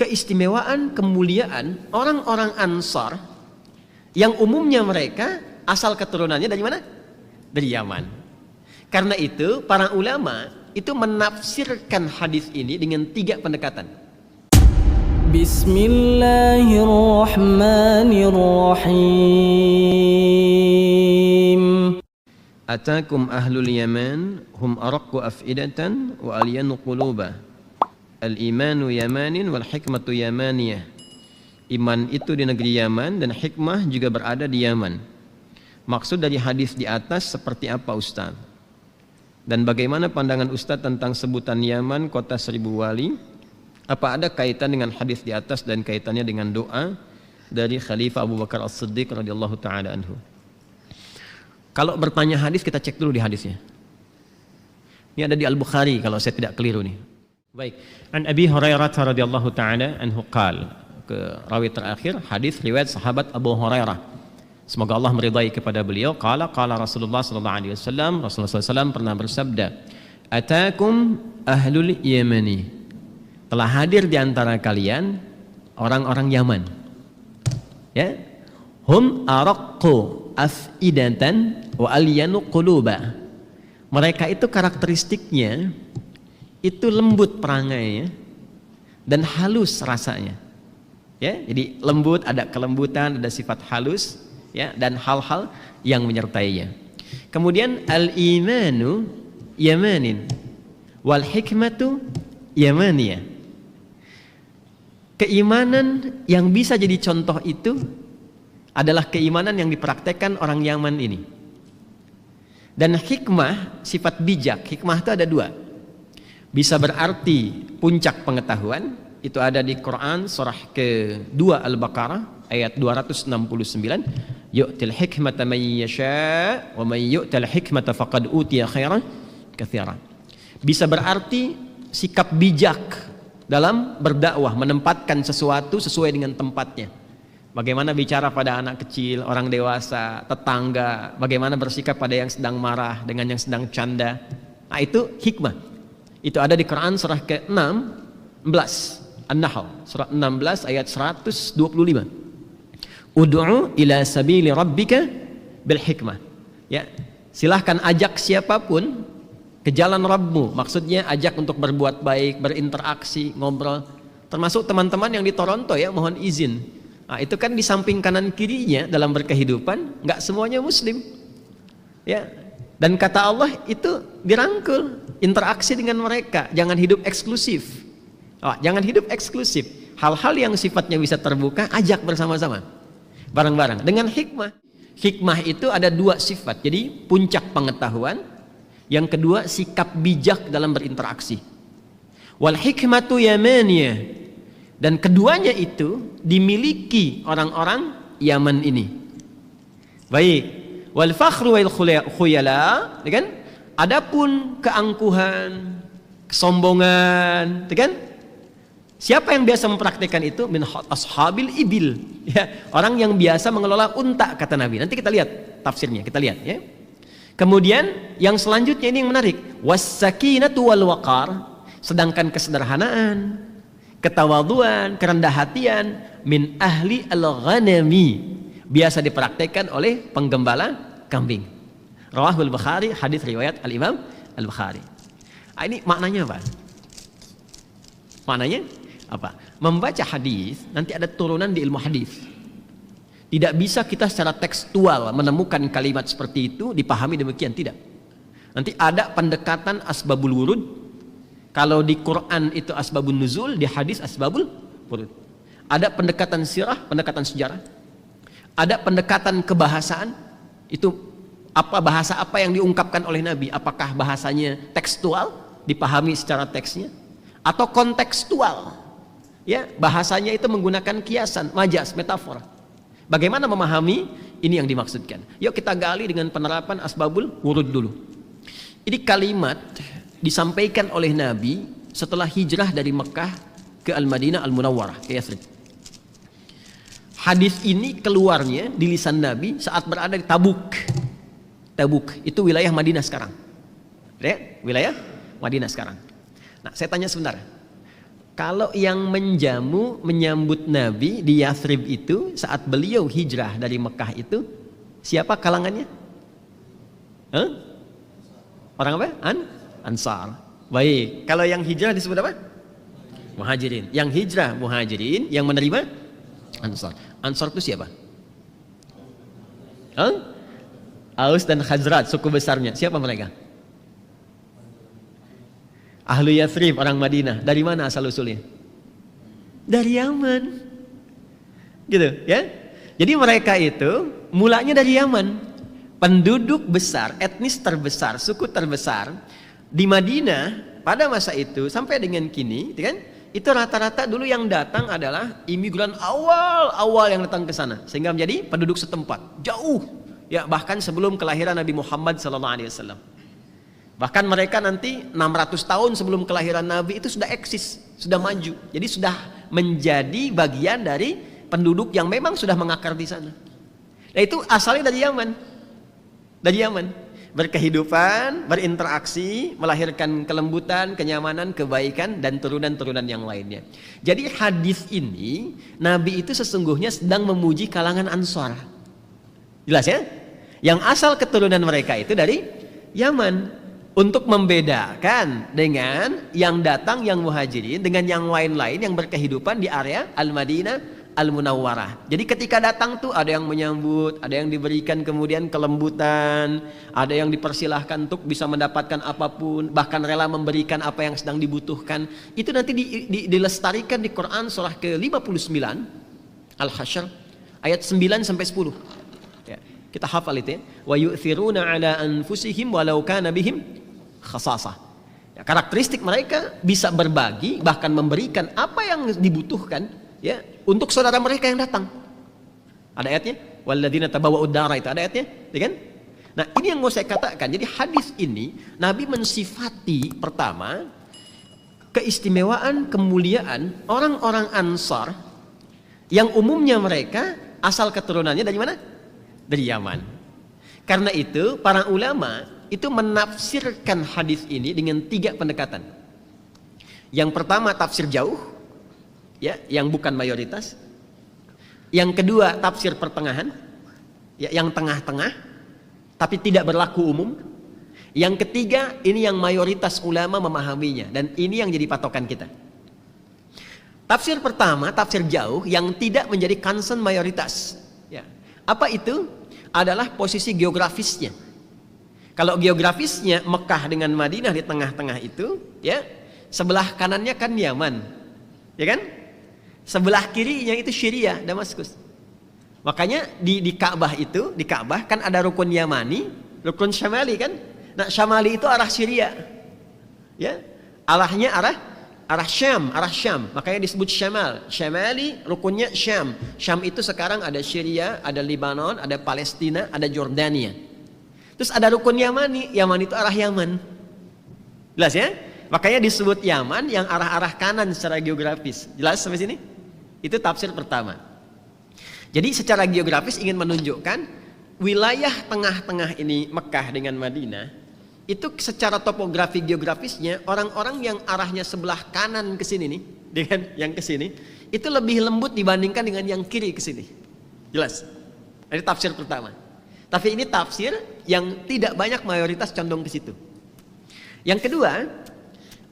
keistimewaan, kemuliaan orang-orang Ansar yang umumnya mereka asal keturunannya dari mana? Dari Yaman. Karena itu para ulama itu menafsirkan hadis ini dengan 3 pendekatan. Bismillahirrahmanirrahim. Atakum ahlul Yaman hum araqqu af'idatan wa alyanu quluba. Al-imanu yamanin wal hikmatu yamaniyah. Iman itu di negeri Yaman dan hikmah juga berada di Yaman. Maksud dari hadis di atas seperti apa Ustaz? Dan bagaimana pandangan Ustaz tentang sebutan Yaman kota 1000 wali? Apa ada kaitan dengan hadis di atas dan kaitannya dengan doa dari Khalifah Abu Bakar As-Siddiq radhiyallahu taala anhu? Kalau bertanya hadis, kita cek dulu di hadisnya. Ini ada di Al-Bukhari kalau saya tidak keliru nih. Baik. An Abi Hurairah radhiyallahu taala anhu qala, ke rawi terakhir hadis riwayat sahabat Abu Hurairah. Semoga Allah meridai kepada beliau. Qala Rasulullah sallallahu alaihi wasallam, Rasulullah SAW pernah bersabda, "Atakum ahlul Yamani." Telah hadir di antara kalian orang-orang Yaman. Ya. Hum araqqu af'idatan wa alyanu quluba. Mereka itu karakteristiknya itu lembut perangainya dan halus rasanya. Ya, jadi lembut, ada kelembutan, ada sifat halus, ya, dan hal-hal yang menyertainya. Kemudian al-imanu yamanin wal hikmatu yamaniyah. Keimanan yang bisa jadi contoh itu adalah keimanan yang dipraktekkan orang Yaman ini. Dan hikmah, sifat bijak, hikmah itu ada 2. Bisa berarti puncak pengetahuan, itu ada di Quran surah ke-2 Al-Baqarah ayat 269, yu'til hikmata man yasha wa man yu'tal hikmata faqad utiya khairan katsira. Bisa berarti sikap bijak dalam berdakwah, menempatkan sesuatu sesuai dengan tempatnya. Bagaimana bicara pada anak kecil, orang dewasa, tetangga, bagaimana bersikap pada yang sedang marah dengan yang sedang canda. Nah, itu hikmah. Itu ada di Quran surah ke-16 An-Nahl, surah 16 ayat 125. Ud'u ila sabili rabbika bil hikmah. Ya, silahkan ajak siapapun ke jalan Rabbmu. Maksudnya ajak untuk berbuat baik, berinteraksi, ngobrol. Termasuk teman-teman yang di Toronto ya, mohon izin. Nah, itu kan di samping kanan kirinya dalam berkehidupan nggak semuanya Muslim, ya. Dan kata Allah itu dirangkul, interaksi dengan mereka, jangan hidup eksklusif. Jangan hidup eksklusif. Hal-hal yang sifatnya bisa terbuka, ajak bersama-sama, bareng-bareng dengan hikmah. Hikmah itu ada 2 sifat. Jadi puncak pengetahuan, yang kedua sikap bijak dalam berinteraksi. Wal hikmatu yamaniyah. Dan keduanya itu dimiliki orang-orang Yaman ini. Baik. Wal fakhru wal khuyala, kan? Adapun keangkuhan, kesombongan, kan? Siapa yang biasa mempraktikkan itu? Min ashabil ibil. Ya, orang yang biasa mengelola unta kata Nabi. Nanti kita lihat tafsirnya, kita lihat ya. Kemudian yang selanjutnya ini yang menarik. Was-sakinatu wal waqar. Sedangkan kesederhanaan, ketawaduan, kerendah hatian min ahli al-ghanami biasa dipraktekkan oleh penggembala kambing. Rawahul Bukhari, hadis riwayat Al-Imam Al-Bukhari. Ini maknanya apa? Maknanya apa? Membaca hadis nanti ada turunan di ilmu hadis. Tidak bisa kita secara tekstual menemukan kalimat seperti itu dipahami demikian, tidak. Nanti ada pendekatan asbabul wurud. Kalau di Quran itu asbabun nuzul, di hadis asbabul wurud. Ada pendekatan sirah, pendekatan sejarah. Ada pendekatan kebahasaan, itu bahasa apa yang diungkapkan oleh Nabi. Apakah bahasanya tekstual, dipahami secara teksnya, atau kontekstual. Ya, bahasanya itu menggunakan kiasan, majas, metafora. Bagaimana memahami? Ini yang dimaksudkan. Yuk kita gali dengan penerapan asbabul wurud dulu. Ini kalimat disampaikan oleh Nabi setelah hijrah dari Mekah ke Al-Madinah Al-Munawwarah, ke Yathrib. Hadis ini keluarnya di lisan Nabi saat berada di Tabuk. Tabuk itu wilayah Madinah sekarang. Ya, wilayah Madinah sekarang. Nah, saya tanya sebentar. Kalau yang menjamu menyambut Nabi di Yathrib itu saat beliau hijrah dari Mekah itu siapa kalangannya? Orang apa? Ansar. Baik. Kalau yang hijrah disebut apa? Muhajirin. Yang hijrah Muhajirin, yang menerima Ansar. Ansar itu siapa? Aus dan Khazraj, suku besarnya. Siapa mereka? Ahlu Yathrib, orang Madinah. Dari mana asal usulnya? Dari Yaman. Gitu ya. Jadi mereka itu mulanya dari Yaman. Penduduk besar, etnis terbesar, suku terbesar di Madinah pada masa itu sampai dengan kini, kan? Itu rata-rata dulu yang datang adalah imigran awal yang datang ke sana, sehingga menjadi penduduk setempat. Jauh, ya bahkan sebelum kelahiran Nabi Muhammad SAW. Bahkan mereka nanti 600 tahun sebelum kelahiran Nabi itu sudah eksis, sudah maju. Jadi sudah menjadi bagian dari penduduk yang memang sudah mengakar di sana. Nah itu asalnya dari Yaman. Dari Yaman. Berkehidupan, berinteraksi, melahirkan kelembutan, kenyamanan, kebaikan, dan turunan-turunan yang lainnya. Jadi hadis ini, Nabi itu sesungguhnya sedang memuji kalangan Ansar. Jelas ya? Yang asal keturunan mereka itu dari Yaman. Untuk membedakan dengan yang datang yang Muhajirin dengan yang lain-lain yang berkehidupan di area Al-Madinah Al-Munawwarah. Jadi ketika datang tuh ada yang menyambut, ada yang diberikan kemudian kelembutan, ada yang dipersilahkan untuk bisa mendapatkan apapun, bahkan rela memberikan apa yang sedang dibutuhkan. Itu nanti dilestarikan di Quran surah ke-59 Al-Hasyr ayat 9 sampai 10. Ya, kita hafal itu ya. Wa yu'thiruna ala anfusihim walau kana bihim khasasah. Ya, karakteristik mereka bisa berbagi, bahkan memberikan apa yang dibutuhkan ya untuk saudara mereka yang datang. Ada ayatnya, walladzina tabawwa'ud dara, itu ada ayatnya, ya kan? Nah, ini yang mau saya katakan. Jadi hadis ini Nabi mensifati pertama keistimewaan, kemuliaan orang-orang Ansar yang umumnya mereka asal keturunannya dari mana? Dari Yaman. Karena itu para ulama itu menafsirkan hadis ini dengan 3 pendekatan. Yang pertama tafsir jauh, ya, yang bukan mayoritas. Yang kedua tafsir pertengahan, ya, yang tengah-tengah, tapi tidak berlaku umum. Yang ketiga ini yang mayoritas ulama memahaminya, dan ini yang jadi patokan kita. Tafsir pertama, tafsir jauh, yang tidak menjadi concern mayoritas. Ya. Apa itu? Adalah posisi geografisnya. Kalau geografisnya Mekah dengan Madinah di tengah-tengah itu, ya, sebelah kanannya kan Yaman, ya kan? Sebelah kirinya itu Syria, Damaskus. Makanya di Ka'bah itu, di Ka'bah kan ada rukun Yamani, rukun Syamali kan? Nah, Syamali itu arah Syria. Ya. Arahnya arah Syam. Makanya disebut Syamal. Syamali rukunnya Syam. Syam itu sekarang ada Syria, ada Lebanon, ada Palestina, ada Jordania. Terus ada rukun Yamani. Yaman itu arah Yaman. Jelas ya? Makanya disebut Yaman yang arah-arah kanan secara geografis. Jelas sampai sini? Itu tafsir pertama. Jadi secara geografis ingin menunjukkan wilayah tengah-tengah ini Mekah dengan Madinah itu secara topografi geografisnya orang-orang yang arahnya sebelah kanan ke sini nih dengan yang ke sini itu lebih lembut dibandingkan dengan yang kiri ke sini. Jelas? Ini tafsir pertama. Tapi ini tafsir yang tidak banyak mayoritas condong ke situ. Yang kedua,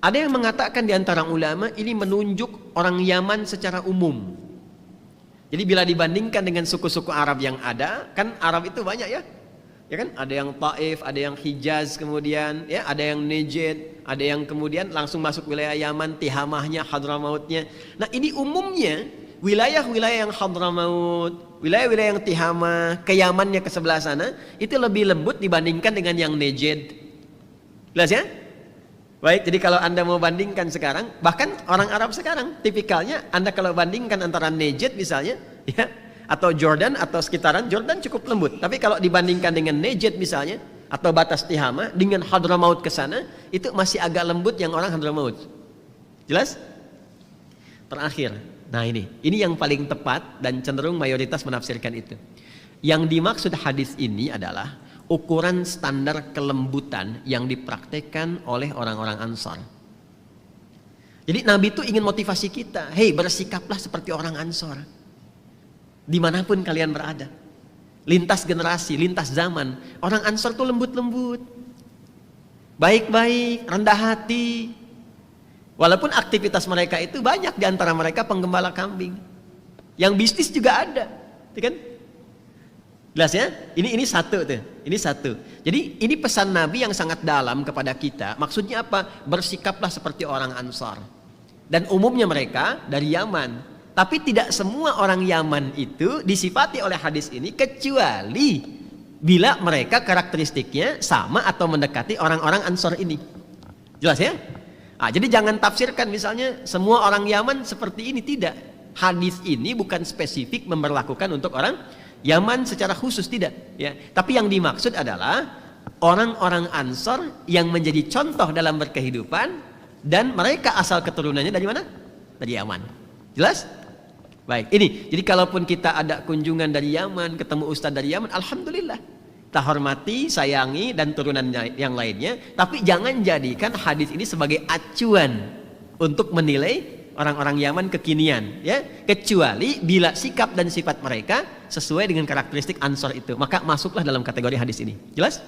ada yang mengatakan di antara ulama ini menunjuk orang Yaman secara umum. Jadi bila dibandingkan dengan suku-suku Arab yang ada, kan Arab itu banyak ya. Ya kan? Ada yang Taif, ada yang Hijaz kemudian, ya, ada yang Najd, ada yang kemudian langsung masuk wilayah Yaman, Tihamahnya, Hadramautnya. Nah, ini umumnya wilayah-wilayah yang Hadramaut, wilayah-wilayah yang Tihamah, ke Yamannya ke sebelah sana, itu lebih lembut dibandingkan dengan yang Najd. Jelas ya? Baik, jadi kalau Anda mau bandingkan sekarang, bahkan orang Arab sekarang, tipikalnya Anda kalau bandingkan antara Najd misalnya, ya, atau Jordan atau sekitaran, Jordan cukup lembut. Tapi kalau dibandingkan dengan Najd misalnya, atau batas Tihamah, dengan Hadramaut ke sana, itu masih agak lembut yang orang Hadramaut. Jelas? Terakhir, nah ini yang paling tepat dan cenderung mayoritas menafsirkan itu. Yang dimaksud hadis ini adalah ukuran standar kelembutan yang dipraktekkan oleh orang-orang Ansar. Jadi Nabi itu ingin motivasi kita, hei bersikaplah seperti orang Ansor. Dimanapun kalian berada. Lintas generasi, lintas zaman. Orang Ansor tuh lembut-lembut. Baik-baik, rendah hati. Walaupun aktivitas mereka itu banyak, di antara mereka penggembala kambing. Yang bisnis juga ada. Kan? Jelas ya? Ini satu tuh. Ini satu. Jadi ini pesan Nabi yang sangat dalam kepada kita. Maksudnya apa? Bersikaplah seperti orang Ansar. Dan umumnya mereka dari Yaman. Tapi tidak semua orang Yaman itu disifati oleh hadis ini kecuali bila mereka karakteristiknya sama atau mendekati orang-orang Ansar ini. Jelas ya? Jadi jangan tafsirkan misalnya semua orang Yaman seperti ini, tidak. Hadis ini bukan spesifik memberlakukan untuk orang Yaman secara khusus, tidak ya. Tapi yang dimaksud adalah orang-orang Ansar yang menjadi contoh dalam berkehidupan dan mereka asal keturunannya dari mana? Dari Yaman. Jelas? Baik, ini. Jadi kalaupun kita ada kunjungan dari Yaman, ketemu ustadz dari Yaman, alhamdulillah. Kita hormati, sayangi dan turunan yang lainnya, tapi jangan jadikan hadis ini sebagai acuan untuk menilai orang-orang Yaman kekinian, ya, kecuali bila sikap dan sifat mereka sesuai dengan karakteristik Ansor itu, maka masuklah dalam kategori hadis ini. Jelas?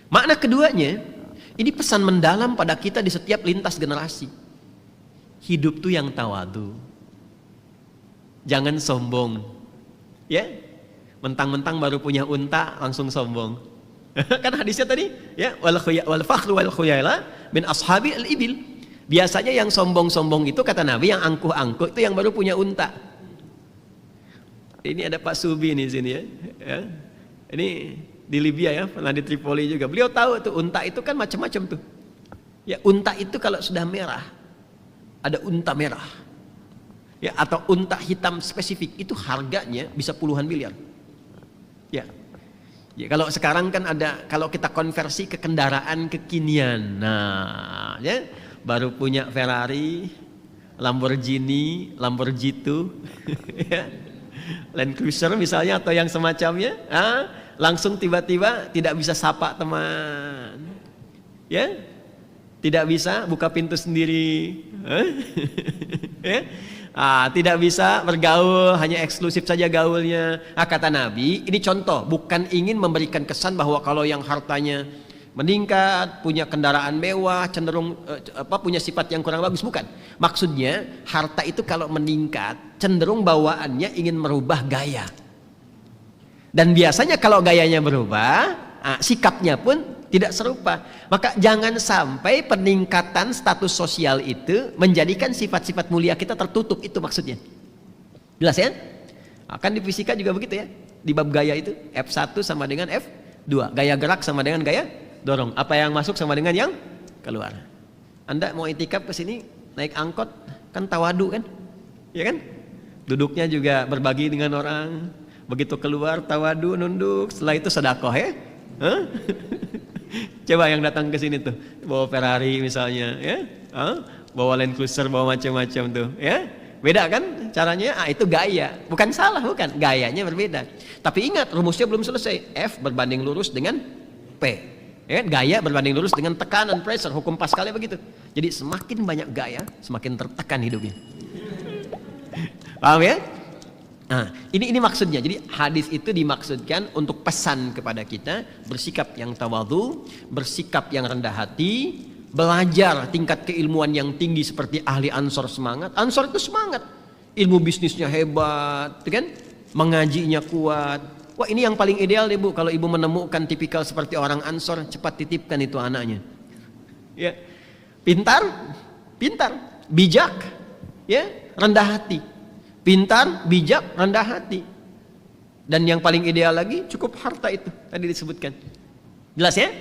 Makna keduanya, ini pesan mendalam pada kita di setiap lintas generasi. Hidup tuh yang tawadu, jangan sombong, ya. Mentang-mentang baru punya unta langsung sombong. Kan hadisnya tadi, ya, wal fakhru wal khuyala min ashabi al ibil. Biasanya yang sombong-sombong itu kata Nabi, yang angkuh-angkuh itu yang baru punya unta. Ini ada Pak Subi nih sini ya. Ini di Libya ya, pernah di Tripoli juga. Beliau tahu tuh unta itu kan macam-macam tuh. Ya, unta itu kalau sudah merah, ada unta merah. Ya, atau unta hitam spesifik, itu harganya bisa puluhan miliar. Ya. Ya, kalau sekarang kan ada, kalau kita konversi ke kendaraan kekinian. Nah, ya, baru punya Ferrari, Lamborghini, Lamborghini, ya, Land Cruiser misalnya atau yang semacamnya, langsung tiba-tiba tidak bisa sapa teman, ya, tidak bisa buka pintu sendiri, ya, tidak bisa bergaul, hanya eksklusif saja gaulnya. Kata Nabi, ini contoh, bukan ingin memberikan kesan bahwa kalau yang hartanya meningkat, punya kendaraan mewah, cenderung punya sifat yang kurang bagus, bukan. Maksudnya harta itu kalau meningkat, cenderung bawaannya ingin merubah gaya. Dan biasanya kalau gayanya berubah, sikapnya pun tidak serupa. Maka jangan sampai peningkatan status sosial itu menjadikan sifat-sifat mulia kita tertutup, itu maksudnya. Jelas ya? Kan di fisika juga begitu ya. Di bab gaya itu, F1 sama dengan F2. Gaya gerak sama dengan gaya dorong. Apa yang masuk sama dengan yang keluar. Anda mau itikaf ke sini naik angkot, kan tawadu kan? Ya kan? Duduknya juga berbagi dengan orang. Begitu keluar tawadu, nunduk. Setelah itu sedekah ya. Coba yang datang ke sini tuh bawa Ferrari misalnya, ya, bawa Land Cruiser, bawa macam-macam tuh, ya. Beda kan caranya? Itu gaya. Bukan salah, bukan. Gayanya berbeda. Tapi ingat, rumusnya belum selesai. F berbanding lurus dengan P. Ya, gaya berbanding lurus dengan tekanan, pressure, hukum Pascalnya begitu. Jadi semakin banyak gaya, semakin tertekan hidupnya. Paham ya? Ini maksudnya. Jadi hadis itu dimaksudkan untuk pesan kepada kita bersikap yang tawadhu, bersikap yang rendah hati, belajar tingkat keilmuan yang tinggi seperti ahli Ansor semangat. Ansor itu semangat, ilmu bisnisnya hebat, kan? Mengajinya kuat. Wah, ini yang paling ideal deh Bu, kalau ibu menemukan tipikal seperti orang Ansor, cepat titipkan itu anaknya. Ya, pintar, bijak, ya, rendah hati. Pintar, bijak, rendah hati. Dan yang paling ideal lagi cukup harta itu tadi disebutkan. Jelas ya?